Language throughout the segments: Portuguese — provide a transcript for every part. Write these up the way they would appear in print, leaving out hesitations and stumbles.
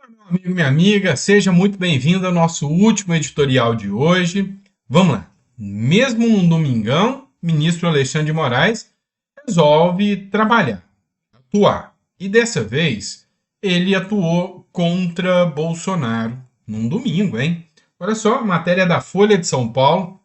Meu amigo, minha amiga, seja muito bem-vindo ao nosso último editorial de hoje. Vamos lá. Mesmo num domingão, ministro Alexandre de Moraes resolve trabalhar, atuar. E dessa vez, ele atuou contra Bolsonaro num domingo, hein? Olha só, matéria da Folha de São Paulo,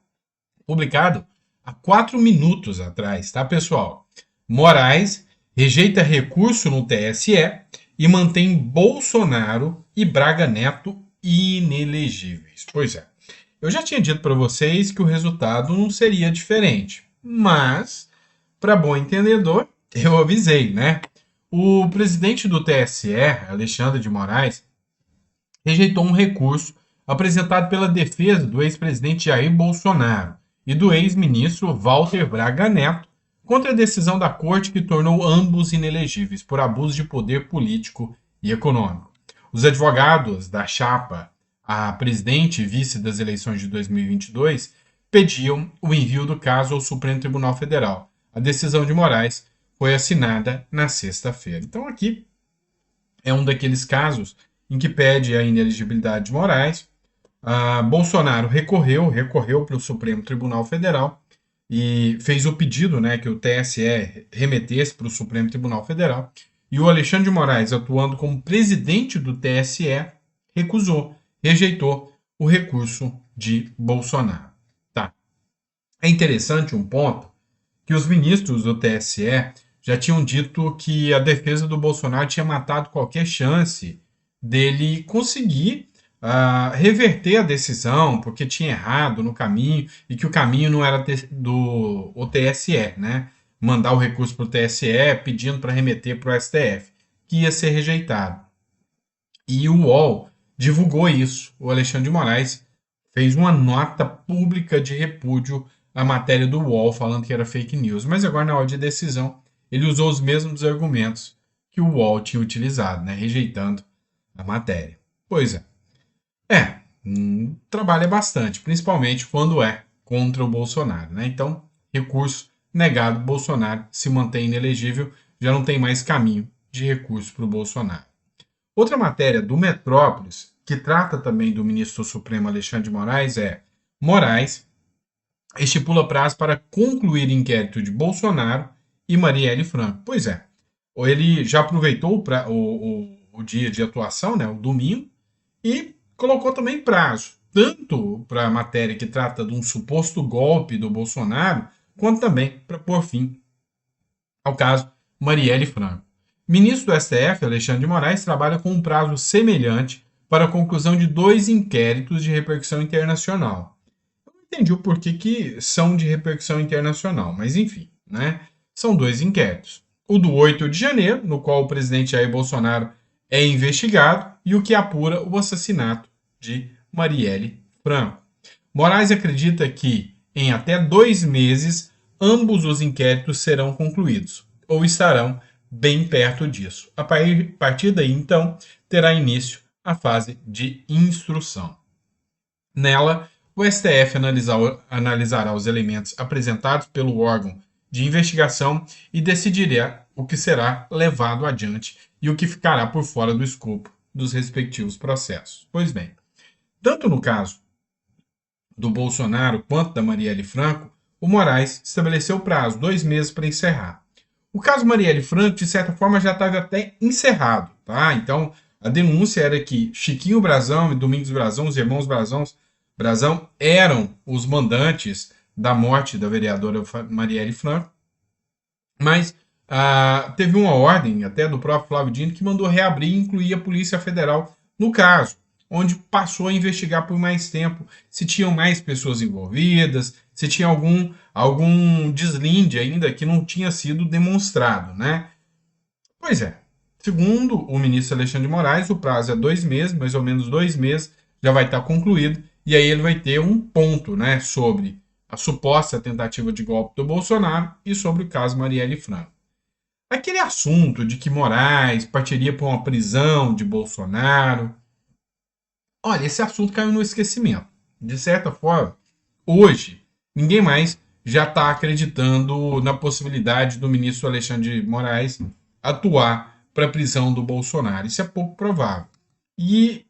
publicado há 4 minutos atrás, tá, pessoal? Moraes rejeita recurso no TSE e mantém Bolsonaro e Braga Neto inelegíveis. Pois é, eu já tinha dito para vocês que o resultado não seria diferente, mas, para bom entendedor, eu avisei, né? O presidente do TSE, Alexandre de Moraes, rejeitou um recurso apresentado pela defesa do ex-presidente Jair Bolsonaro e do ex-ministro Walter Braga Neto contra a decisão da corte que tornou ambos inelegíveis por abuso de poder político e econômico. Os advogados da chapa a presidente e vice das eleições de 2022 pediam o envio do caso ao Supremo Tribunal Federal. A decisão de Moraes foi assinada na sexta-feira. Então aqui é um daqueles casos em que pede a inelegibilidade de Moraes. Bolsonaro recorreu para o Supremo Tribunal Federal e fez o pedido, né, que o TSE remetesse para o Supremo Tribunal Federal. E o Alexandre de Moraes, atuando como presidente do TSE, rejeitou o recurso de Bolsonaro. Tá. É interessante um ponto que os ministros do TSE já tinham dito que a defesa do Bolsonaro tinha matado qualquer chance dele conseguir reverter a decisão, porque tinha errado no caminho e que o caminho não era do TSE, né? Mandar o recurso para o TSE pedindo para remeter para o STF, que ia ser rejeitado. E o UOL divulgou isso. O Alexandre de Moraes fez uma nota pública de repúdio à matéria do UOL, falando que era fake news. Mas agora, na hora de decisão, ele usou os mesmos argumentos que o UOL tinha utilizado, né? Rejeitando a matéria. Pois é. Trabalha bastante, principalmente quando é contra o Bolsonaro, né? Então, recurso negado, Bolsonaro se mantém inelegível, já não tem mais caminho de recurso para o Bolsonaro. Outra matéria do Metrópolis, que trata também do ministro Supremo Alexandre de Moraes, é: Moraes estipula prazo para concluir inquérito de Bolsonaro e Marielle Franco. Pois é, ele já aproveitou o dia de atuação, né, o domingo, e colocou também prazo, tanto para a matéria que trata de um suposto golpe do Bolsonaro, quanto também para pôr fim ao caso Marielle Franco. Ministro do STF, Alexandre de Moraes, trabalha com um prazo semelhante para a conclusão de 2 inquéritos de repercussão internacional. Eu não entendi o porquê que são de repercussão internacional, mas enfim, né? São 2 inquéritos. O do 8 de janeiro, no qual o presidente Jair Bolsonaro é investigado, e o que apura o assassinato de Marielle Franco. Moraes acredita que, em até 2 meses, ambos os inquéritos serão concluídos, ou estarão bem perto disso. A partir daí, então, terá início a fase de instrução. Nela, o STF analisará os elementos apresentados pelo órgão de investigação e decidirá o que será levado adiante e o que ficará por fora do escopo dos respectivos processos. Pois bem, tanto no caso do Bolsonaro quanto da Marielle Franco, o Moraes estabeleceu o prazo, 2 meses para encerrar. O caso Marielle Franco, de certa forma, já estava até encerrado, tá? Então, a denúncia era que Chiquinho Brazão e Domingos Brazão, os irmãos Brazão, eram os mandantes da morte da vereadora Marielle Franco, mas teve uma ordem até do próprio Flávio Dino que mandou reabrir e incluir a Polícia Federal no caso, onde passou a investigar por mais tempo se tinham mais pessoas envolvidas, se tinha algum deslinde ainda que não tinha sido demonstrado, né? Pois é, segundo o ministro Alexandre de Moraes, o prazo é 2 meses, mais ou menos 2 meses, já vai estar concluído, e aí ele vai ter um ponto, né, sobre a suposta tentativa de golpe do Bolsonaro e sobre o caso Marielle Franco. Aquele assunto de que Moraes partiria para uma prisão de Bolsonaro, olha, esse assunto caiu no esquecimento. De certa forma, hoje, ninguém mais já está acreditando na possibilidade do ministro Alexandre de Moraes atuar para a prisão do Bolsonaro. Isso é pouco provável. E,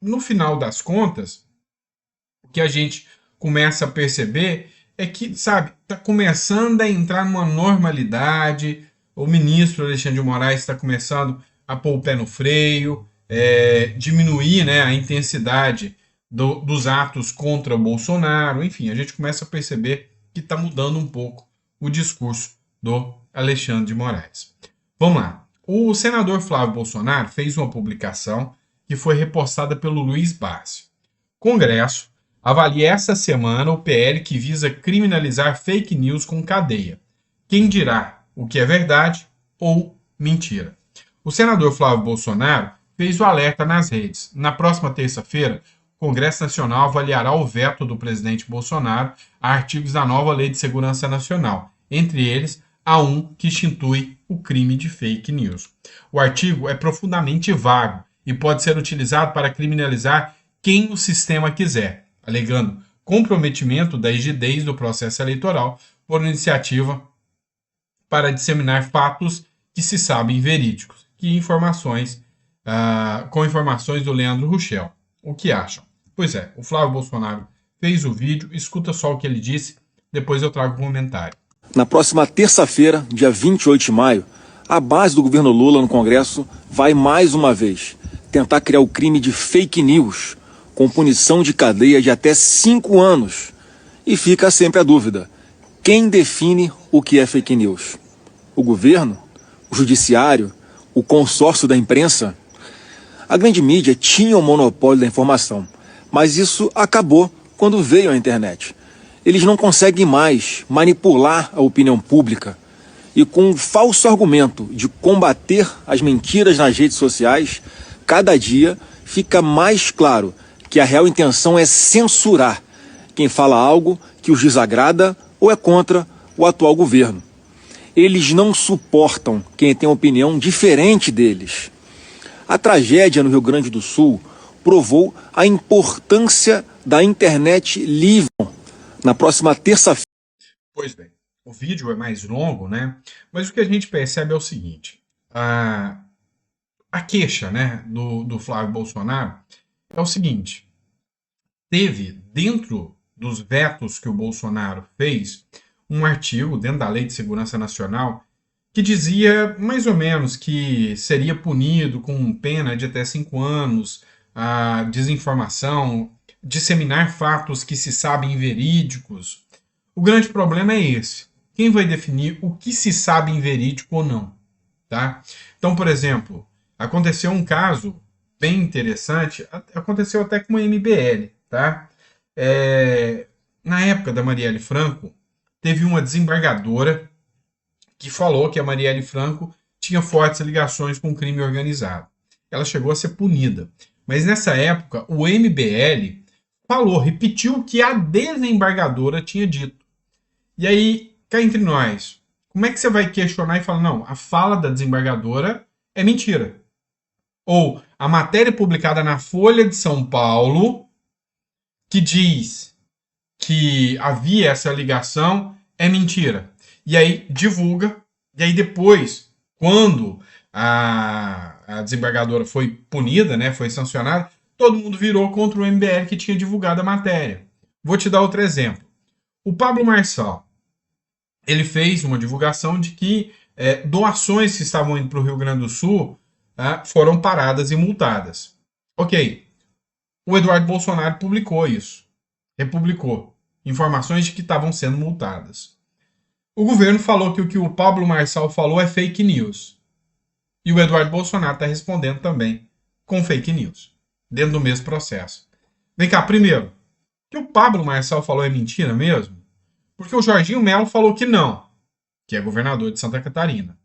no final das contas, o que a gente começa a perceber é que, sabe, está começando a entrar numa normalidade, o ministro Alexandre de Moraes está começando a pôr o pé no freio, diminuir, né, a intensidade dos atos contra o Bolsonaro, enfim, a gente começa a perceber que está mudando um pouco o discurso do Alexandre de Moraes. Vamos lá. O senador Flávio Bolsonaro fez uma publicação que foi repostada pelo Luiz Barsi. Congresso avalia essa semana o PL que visa criminalizar fake news com cadeia. Quem dirá o que é verdade ou mentira? O senador Flávio Bolsonaro fez o alerta nas redes. Na próxima terça-feira, o Congresso Nacional avaliará o veto do presidente Bolsonaro a artigos da nova Lei de Segurança Nacional. Entre eles, há um que institui o crime de fake news. O artigo é profundamente vago e pode ser utilizado para criminalizar quem o sistema quiser, alegando comprometimento da rigidez do processo eleitoral por iniciativa para disseminar fatos que se sabem verídicos, com informações do Leandro Ruschel. O que acham? Pois é, o Flávio Bolsonaro fez o vídeo, escuta só o que ele disse, depois eu trago um comentário. Na próxima terça-feira, dia 28 de maio, a base do governo Lula no Congresso vai mais uma vez tentar criar o crime de fake news, com punição de cadeia de até 5 anos. E fica sempre a dúvida: quem define o que é fake news? O governo? O judiciário? O consórcio da imprensa? A grande mídia tinha o monopólio da informação, mas isso acabou quando veio a internet. Eles não conseguem mais manipular a opinião pública e, com o falso argumento de combater as mentiras nas redes sociais, cada dia fica mais claro que a real intenção é censurar quem fala algo que os desagrada ou é contra o atual governo. Eles não suportam quem tem opinião diferente deles. A tragédia no Rio Grande do Sul provou a importância da internet livre. Na próxima terça-feira. Pois bem, o vídeo é mais longo, né? Mas o que a gente percebe é o seguinte: a queixa, né, do Flávio Bolsonaro é o seguinte: teve dentro dos vetos que o Bolsonaro fez um artigo dentro da Lei de Segurança Nacional que dizia mais ou menos que seria punido com pena de até 5 anos a desinformação, disseminar fatos que se sabem verídicos. O grande problema é esse: quem vai definir o que se sabe verídico ou não, tá? Então, por exemplo, aconteceu um caso bem interessante, aconteceu até com a MBL, tá? Na época da Marielle Franco, teve uma desembargadora que falou que a Marielle Franco tinha fortes ligações com o crime organizado. Ela chegou a ser punida. Mas nessa época, o MBL repetiu o que a desembargadora tinha dito. E aí, cá entre nós, como é que você vai questionar e falar, não, a fala da desembargadora é mentira? Ou a matéria publicada na Folha de São Paulo, que diz que havia essa ligação, é mentira. E aí divulga, e aí depois, quando a desembargadora foi punida, né, foi sancionada, todo mundo virou contra o MBL que tinha divulgado a matéria. Vou te dar outro exemplo. O Pablo Marçal, ele fez uma divulgação de que doações que estavam indo para o Rio Grande do Sul foram paradas e multadas. Ok. O Eduardo Bolsonaro publicou isso. Republicou informações de que estavam sendo multadas. O governo falou que o que o Pablo Marçal falou é fake news. E o Eduardo Bolsonaro está respondendo também com fake news, dentro do mesmo processo. Vem cá, primeiro, o que o Pablo Marçal falou é mentira mesmo? Porque o Jorginho Melo falou que não, que é governador de Santa Catarina.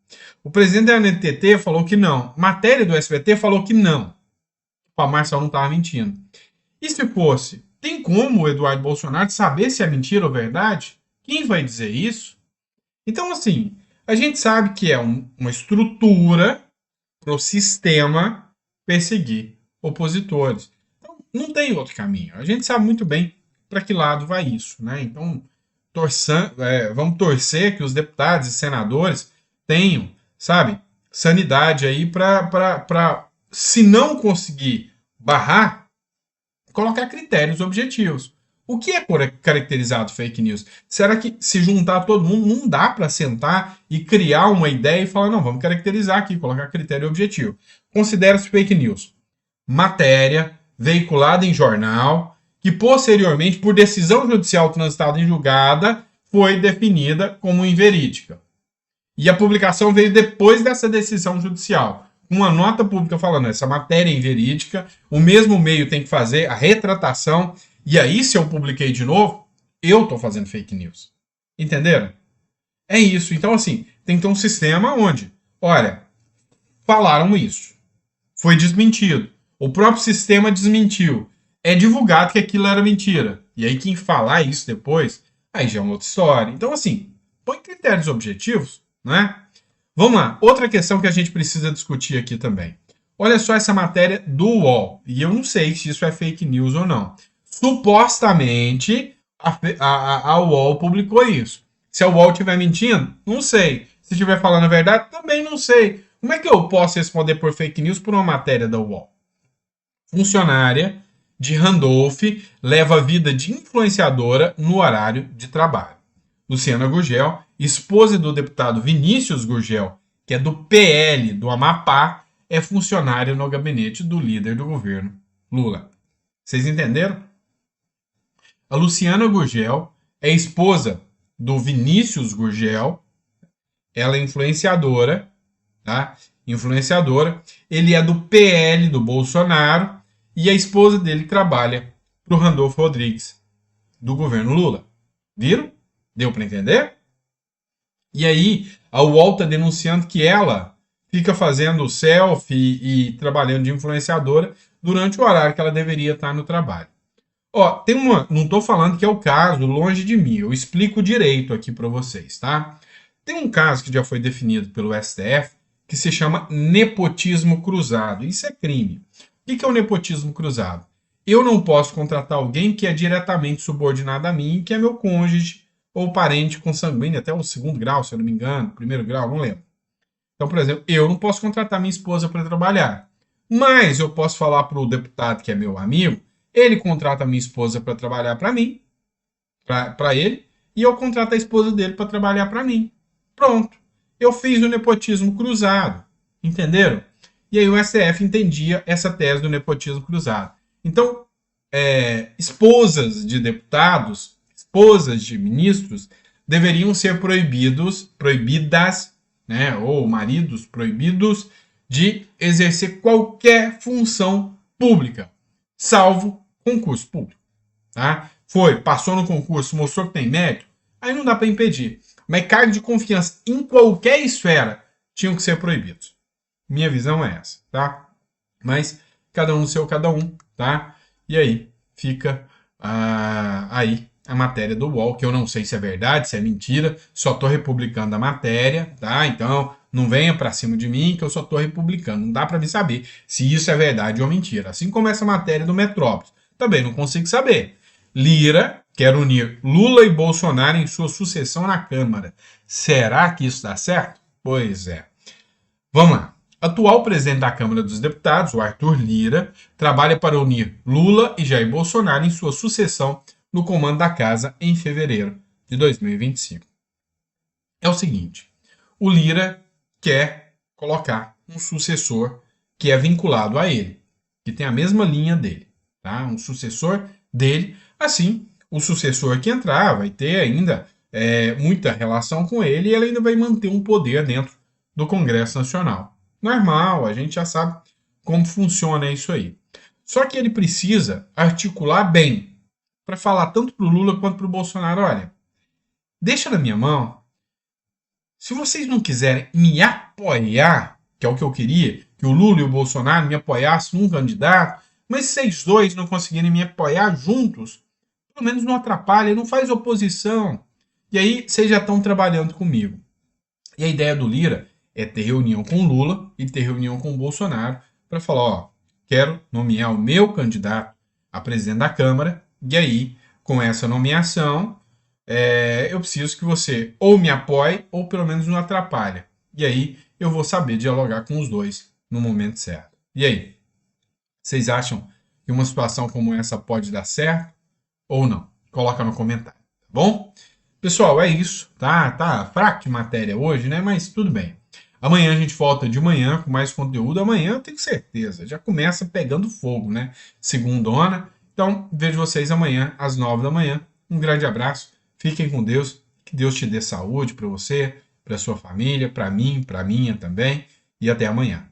O presidente da NTT falou que não. Matéria do SBT falou que não. O Pablo Marçal não estava mentindo. E se fosse, tem como o Eduardo Bolsonaro saber se é mentira ou verdade? Quem vai dizer isso? Então, assim, a gente sabe que é uma estrutura para o sistema perseguir opositores. Então, não tem outro caminho. A gente sabe muito bem para que lado vai isso, né? Então, vamos torcer que os deputados e senadores tenham, sabe, sanidade aí para se não conseguir barrar, colocar critérios objetivos. O que é caracterizado fake news? Será que se juntar todo mundo não dá para sentar e criar uma ideia e falar, não, vamos caracterizar aqui, colocar critério objetivo. Considera-se fake news matéria veiculada em jornal que posteriormente, por decisão judicial transitada em julgada, foi definida como inverídica. E a publicação veio depois dessa decisão judicial. Uma nota pública falando, essa matéria é inverídica, o mesmo meio tem que fazer a retratação, e aí se eu publiquei de novo, eu estou fazendo fake news. Entenderam? É isso. Então, assim, tem que ter um sistema onde, olha, falaram isso, foi desmentido, o próprio sistema desmentiu, é divulgado que aquilo era mentira. E aí quem falar isso depois, aí já é uma outra história. Então, assim, põe critérios objetivos, né? Vamos lá, outra questão que a gente precisa discutir aqui também. Olha só essa matéria do UOL, e eu não sei se isso é fake news ou não. Supostamente, a UOL publicou isso. Se a UOL estiver mentindo, não sei. Se estiver falando a verdade, também não sei. Como é que eu posso responder por fake news por uma matéria da UOL? Funcionária de Randolph leva a vida de influenciadora no horário de trabalho. Luciana Gurgel, esposa do deputado Vinícius Gurgel, que é do PL do Amapá, é funcionária no gabinete do líder do governo, Lula. Vocês entenderam? A Luciana Gurgel é esposa do Vinícius Gurgel, ela é influenciadora, tá? Influenciadora. Ele é do PL do Bolsonaro e a esposa dele trabalha para o Randolfo Rodrigues, do governo Lula. Viram? Deu para entender? E aí, a UOL está denunciando que ela fica fazendo selfie e trabalhando de influenciadora durante o horário que ela deveria estar no trabalho. Ó, tem uma, não estou falando que é o caso, longe de mim, eu explico direito aqui para vocês, tá? Tem um caso que já foi definido pelo STF que se chama nepotismo cruzado. Isso é crime. O que é o nepotismo cruzado? Eu não posso contratar alguém que é diretamente subordinado a mim, que é meu cônjuge ou parente consanguíneo, até o segundo grau, se eu não me engano, primeiro grau, não lembro. Então, por exemplo, eu não posso contratar minha esposa para trabalhar, mas eu posso falar para o deputado que é meu amigo, ele contrata minha esposa para trabalhar para mim, para ele, e eu contrato a esposa dele para trabalhar para mim. Pronto. Eu fiz o nepotismo cruzado. Entenderam? E aí o STF entendia essa tese do nepotismo cruzado. Então, esposas de deputados, esposas de ministros, deveriam ser proibidas, né, ou maridos proibidos, de exercer qualquer função pública, salvo concurso público. Tá? Passou no concurso, mostrou que tem mérito, aí não dá para impedir. Mas cargo de confiança em qualquer esfera tinham que ser proibidos. Minha visão é essa, tá? Mas cada um no seu cada um, tá? E aí fica aí a matéria do UOL, que eu não sei se é verdade, se é mentira, só tô republicando a matéria, tá? Então não venha para cima de mim que eu só tô republicando. Não dá para me saber se isso é verdade ou mentira. Assim como essa matéria do Metrópolis. Também não consigo saber. Lira quer unir Lula e Bolsonaro em sua sucessão na Câmara. Será que isso dá certo? Pois é. Vamos lá. Atual presidente da Câmara dos Deputados, o Arthur Lira, trabalha para unir Lula e Jair Bolsonaro em sua sucessão no comando da casa em fevereiro de 2025. É o seguinte, o Lira quer colocar um sucessor que é vinculado a ele, que tem a mesma linha dele, tá? Um sucessor dele, assim, o sucessor que entrar vai ter ainda muita relação com ele e ele ainda vai manter um poder dentro do Congresso Nacional. Normal, a gente já sabe como funciona isso aí. Só que ele precisa articular bem para falar tanto para o Lula quanto para o Bolsonaro, olha, deixa na minha mão, se vocês não quiserem me apoiar, que é o que eu queria, que o Lula e o Bolsonaro me apoiassem num candidato, mas se vocês dois não conseguirem me apoiar juntos, pelo menos não atrapalha, não faz oposição. E aí vocês já estão trabalhando comigo. E a ideia do Lira é ter reunião com o Lula e ter reunião com o Bolsonaro para falar, ó, quero nomear o meu candidato a presidente da Câmara, e aí, com essa nomeação, eu preciso que você ou me apoie ou pelo menos não atrapalhe. E aí eu vou saber dialogar com os dois no momento certo. E aí? Vocês acham que uma situação como essa pode dar certo ou não? Coloca no comentário, tá bom? Pessoal, é isso, tá? Tá fraco de matéria hoje, né? Mas tudo bem. Amanhã a gente volta de manhã com mais conteúdo. Amanhã eu tenho certeza, já começa pegando fogo, né? Segundona. Então, vejo vocês amanhã às 9 da manhã. Um grande abraço, fiquem com Deus, que Deus te dê saúde para você, para sua família, para mim, para minha também. E até amanhã.